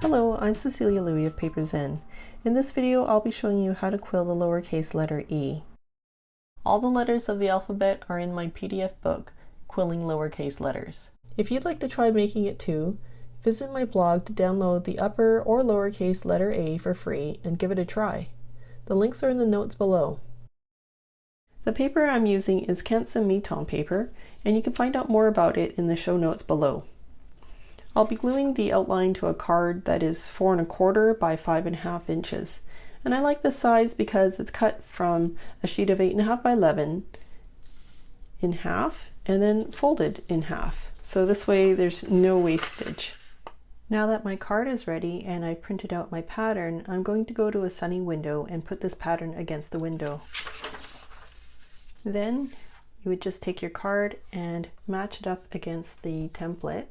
Hello, I'm Cecilia Louie of Paper Zen. In this video, I'll be showing you how to quill the lowercase letter E. All the letters of the alphabet are in my PDF book, Quilling Lowercase Letters. If you'd like to try making it too, visit my blog to download the upper or lowercase letter A for free and give it a try. The links are in the notes below. The paper I'm using is Canson Mouton paper, and you can find out more about it in the show notes below. I'll be gluing the outline to a card that is 4 1/4 by 5 1/2 inches. And I like this size because it's cut from a sheet of 8 1/2 by 11 in half and then folded in half. So this way there's no wastage. Now that my card is ready and I've printed out my pattern, I'm going to go to a sunny window and put this pattern against the window. Then you would just take your card and match it up against the template.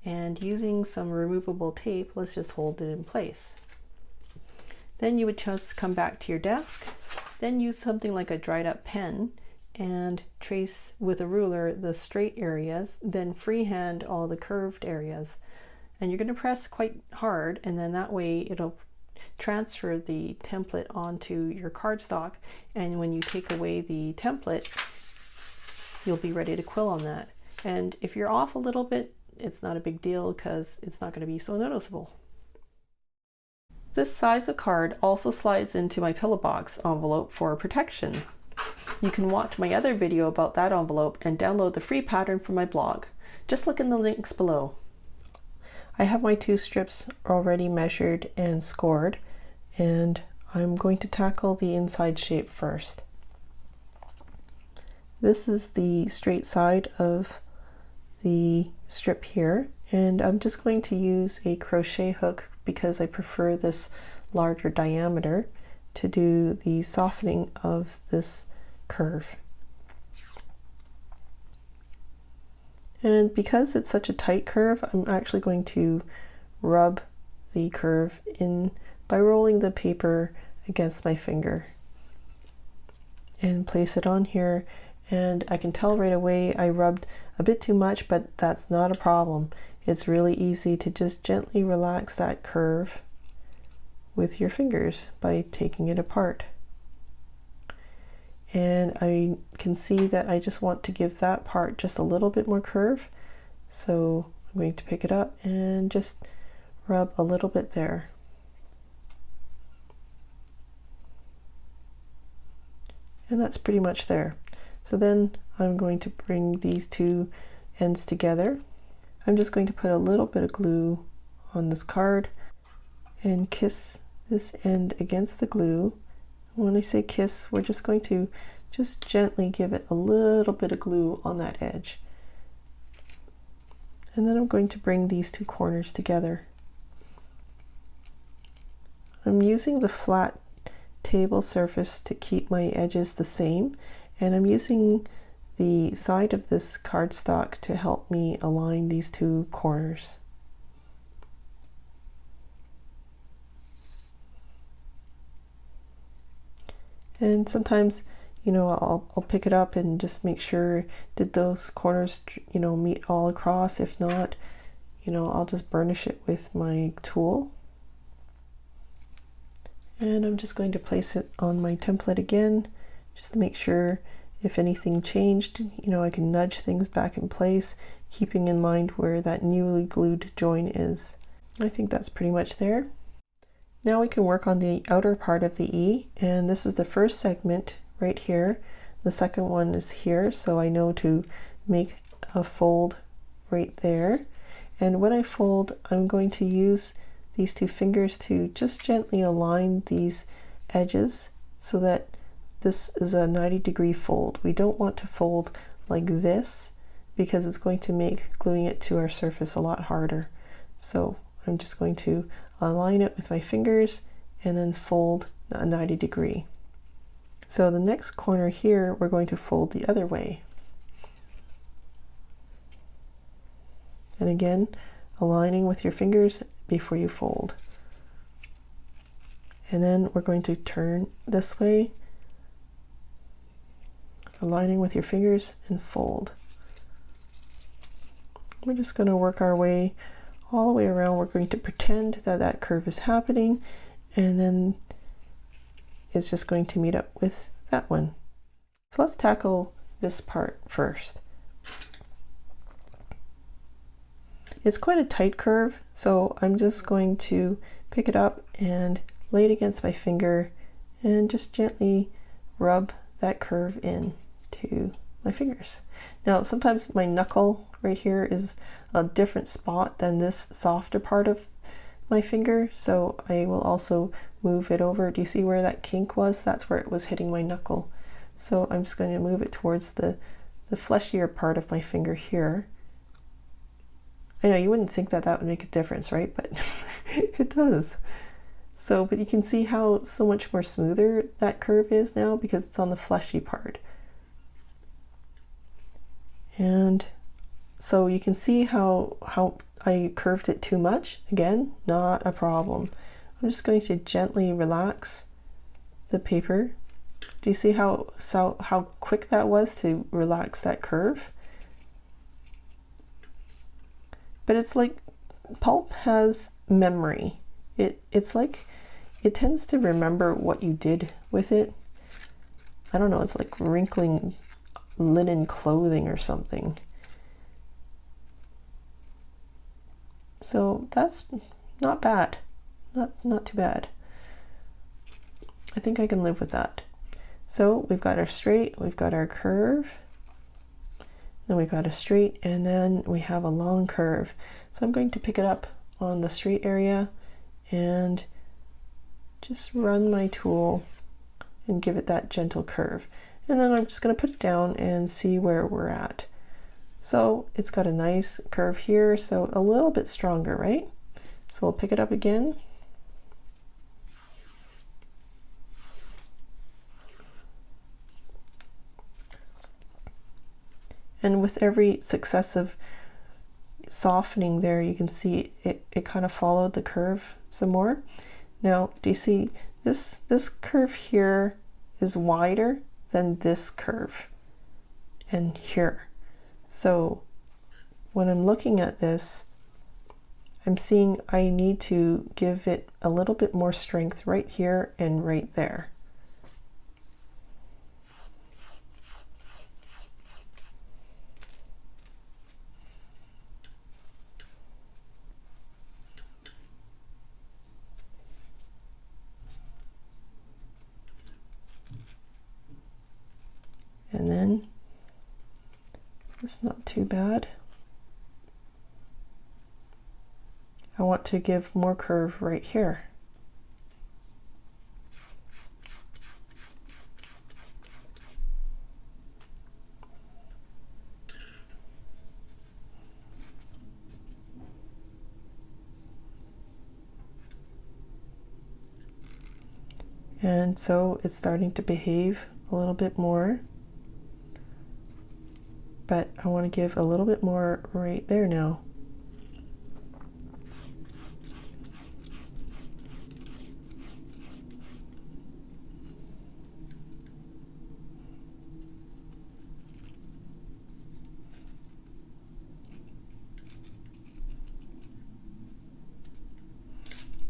And using some removable tape, let's just hold it in place. Then you would just come back to your desk, then use something like a dried up pen and trace with a ruler the straight areas, then freehand all the curved areas. And you're going to press quite hard, and then that way it'll transfer the template onto your cardstock, and when you take away the template, you'll be ready to quill on that. And if you're off a little bit, it's not a big deal because it's not going to be so noticeable. This size of card also slides into my pillow box envelope for protection. You can watch my other video about that envelope and download the free pattern from my blog. Just look in the links below. I have my 2 strips already measured and scored, and I'm going to tackle the inside shape first. This is the straight side of the strip here, and I'm just going to use a crochet hook because I prefer this larger diameter to do the softening of this curve. And because it's such a tight curve, I'm actually going to rub the curve in by rolling the paper against my finger and place it on here. And I can tell right away I rubbed a bit too much, but that's not a problem. It's really easy to just gently relax that curve with your fingers by taking it apart. And I can see that I just want to give that part just a little bit more curve. So I'm going to pick it up and just rub a little bit there. And that's pretty much there. So then I'm going to bring these 2 ends together. I'm just going to put a little bit of glue on this card and kiss this end against the glue. When I say kiss, we're just going to just gently give it a little bit of glue on that edge. And then I'm going to bring these 2 corners together. I'm using the flat table surface to keep my edges the same. And I'm using the side of this cardstock to help me align these 2 corners. And sometimes, you know, I'll pick it up and just make sure, did those corners, you know, meet all across? If not, you know, I'll just burnish it with my tool. And I'm just going to place it on my template again, just to make sure if anything changed, you know, I can nudge things back in place, keeping in mind where that newly glued join is. I think that's pretty much there. Now we can work on the outer part of the E, and this is the first segment right here. The second one is here, so I know to make a fold right there. And when I fold, I'm going to use these 2 fingers to just gently align these edges so that this is a 90-degree fold. We don't want to fold like this because it's going to make gluing it to our surface a lot harder. So I'm just going to align it with my fingers and then fold a 90-degree. So the next corner here, we're going to fold the other way. And again, aligning with your fingers before you fold. And then we're going to turn this way, aligning with your fingers, and fold. We're just going to work our way all the way around. We're going to pretend that that curve is happening, and then it's just going to meet up with that one. So let's tackle this part first. It's quite a tight curve, so I'm just going to pick it up and lay it against my finger and just gently rub that curve in to my fingers. Now sometimes my knuckle right here is a different spot than this softer part of my finger, so I will also move it over. Do you see where that kink was? That's where it was hitting my knuckle. So I'm just going to move it towards the fleshier part of my finger here. I know you wouldn't think that that would make a difference, right? But it does. So, but you can see how so much more smoother that curve is now because it's on the fleshy part. And so you can see how I curved it too much. Again, not a problem. I'm just going to gently relax the paper. Do you see how quick that was to relax that curve? But it's like pulp has memory. It's like it tends to remember what you did with it. I don't know, it's like wrinkling linen clothing or something. So that's not bad. Not too bad. I think I can live with that. So we've got our straight, we've got our curve, then we've got a straight, and then we have a long curve. So I'm going to pick it up on the straight area and just run my tool and give it that gentle curve. And then I'm just going to put it down and see where we're at. So it's got a nice curve here, so a little bit stronger, right? So we'll pick it up again. And with every successive softening there, you can see it kind of followed the curve some more. Now, do you see this curve here is wider than this curve and here. So when I'm looking at this, I'm seeing I need to give it a little bit more strength right here and right there. And then it's not too bad. I want to give more curve right here. And so it's starting to behave a little bit more. But I want to give a little bit more right there now.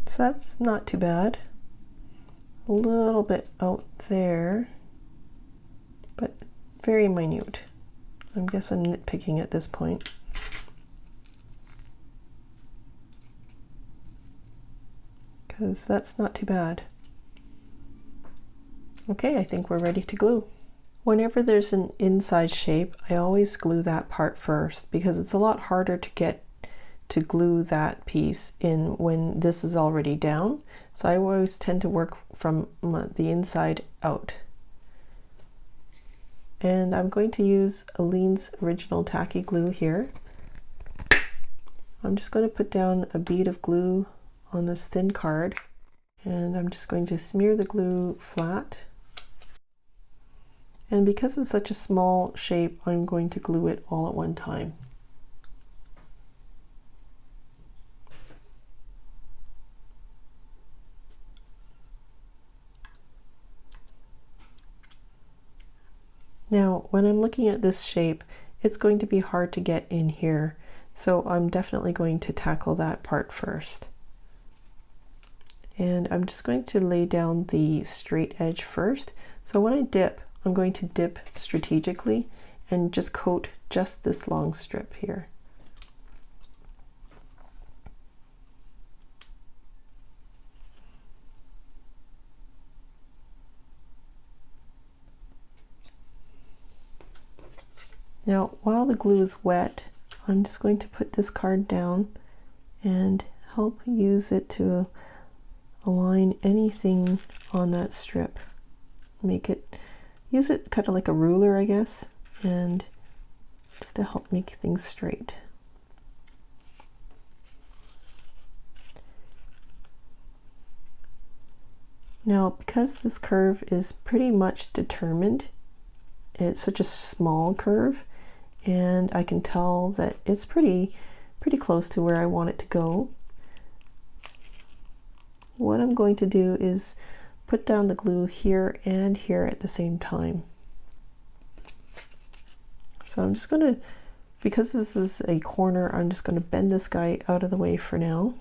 So that's not too bad. A little bit out there, but very minute. I guess I'm nitpicking at this point. Because that's not too bad. Okay, I think we're ready to glue. Whenever there's an inside shape, I always glue that part first because it's a lot harder to get to glue that piece in when this is already down. So I always tend to work from the inside out. And I'm going to use Aline's Original Tacky Glue here. I'm just going to put down a bead of glue on this thin card, and I'm just going to smear the glue flat. And because it's such a small shape, I'm going to glue it all at one time. Now, when I'm looking at this shape, it's going to be hard to get in here. So I'm definitely going to tackle that part first. And I'm just going to lay down the straight edge first. So when I dip, I'm going to dip strategically and just coat just this long strip here. Now, while the glue is wet, I'm just going to put this card down and help use it to align anything on that strip. Use it kind of like a ruler, I guess, and just to help make things straight. Now, because this curve is pretty much determined, it's such a small curve, and I can tell that it's pretty close to where I want it to go. What I'm going to do is put down the glue here and here at the same time. So I'm just going to, because this is a corner, I'm just going to bend this guy out of the way for now.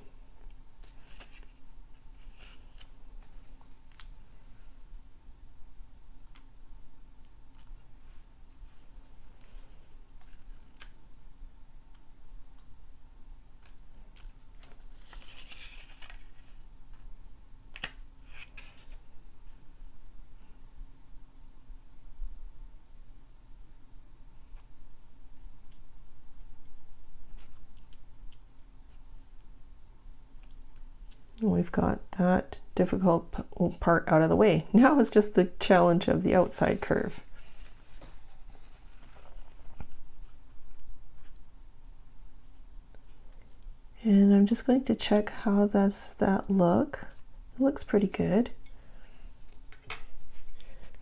We've got that difficult part out of the way. Now it's just the challenge of the outside curve. And I'm just going to check how does that look. It looks pretty good.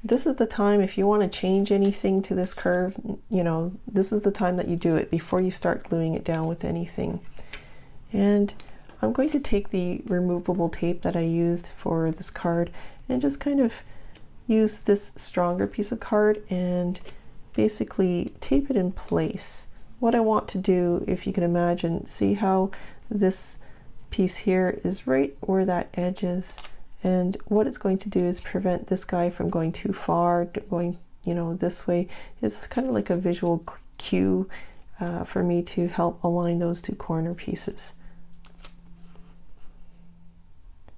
This is the time, if you want to change anything to this curve, you know, this is the time that you do it before you start gluing it down with anything. And I'm going to take the removable tape that I used for this card and just kind of use this stronger piece of card and basically tape it in place. What I want to do, if you can imagine, see how this piece here is right where that edge is, and what it's going to do is prevent this guy from going too far, going, you know, this way. It's kind of like a visual cue for me to help align those two corner pieces.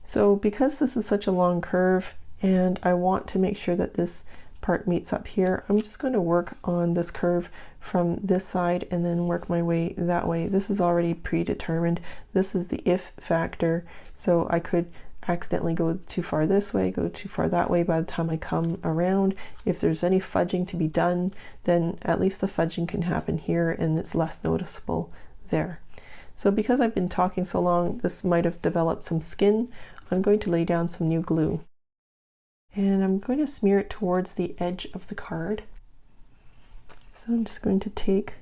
So because this is such a long curve and I want to make sure that this part meets up here, I'm just going to work on this curve from this side and then work my way that way. This is already predetermined. This is the if factor, so I could accidentally go too far this way, go too far that way by the time I come around. If there's any fudging to be done, then at least the fudging can happen here and it's less noticeable there. So because I've been talking so long, this might have developed some skin. I'm going to lay down some new glue. And I'm going to smear it towards the edge of the card. So I'm just going to take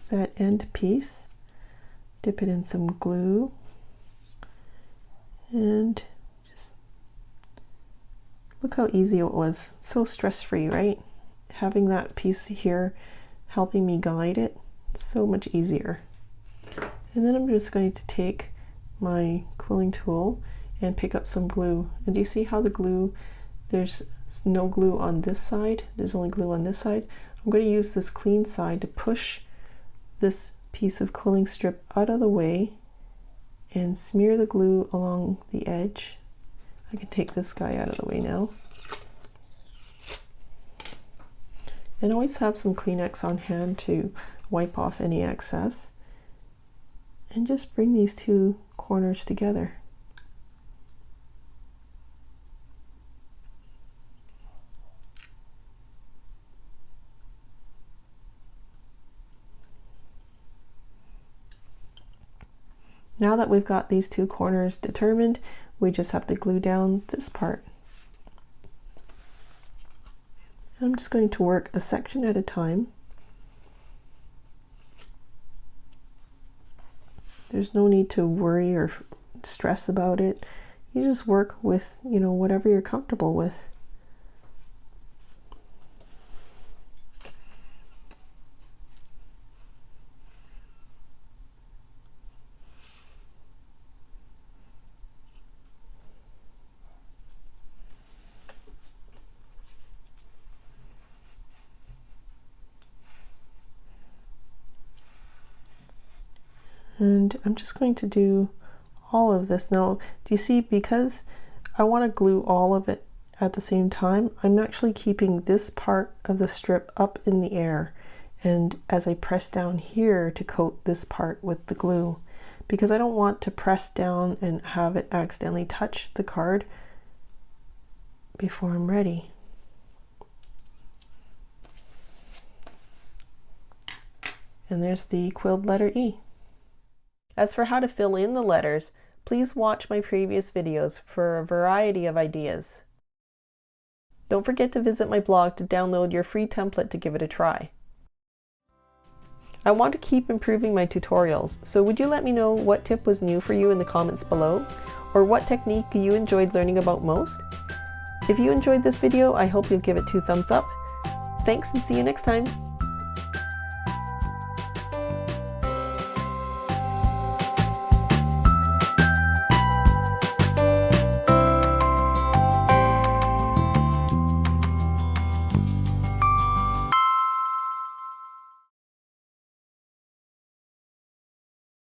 that end piece, dip it in some glue, and just look how easy it was. So stress-free, right? Having that piece here helping me guide it, so much easier. And then I'm just going to take my quilling tool and pick up some glue. And do you see how the glue, there's no glue on this side, there's only glue on this side. I'm going to use this clean side to push this piece of quilling strip out of the way and smear the glue along the edge. I can take this guy out of the way now. And always have some Kleenex on hand to wipe off any excess. And just bring these two corners together. Now that we've got these two corners determined, we just have to glue down this part. I'm just going to work a section at a time. There's no need to worry or stress about it. You just work with, you know, whatever you're comfortable with. And I'm just going to do all of this. Now, do you see, because I want to glue all of it at the same time, I'm actually keeping this part of the strip up in the air. And as I press down here to coat this part with the glue, because I don't want to press down and have it accidentally touch the card before I'm ready. And there's the quilled letter E. As for how to fill in the letters, please watch my previous videos for a variety of ideas. Don't forget to visit my blog to download your free template to give it a try. I want to keep improving my tutorials, so would you let me know what tip was new for you in the comments below, or what technique you enjoyed learning about most? If you enjoyed this video, I hope you'll give it 2 thumbs up. Thanks and see you next time!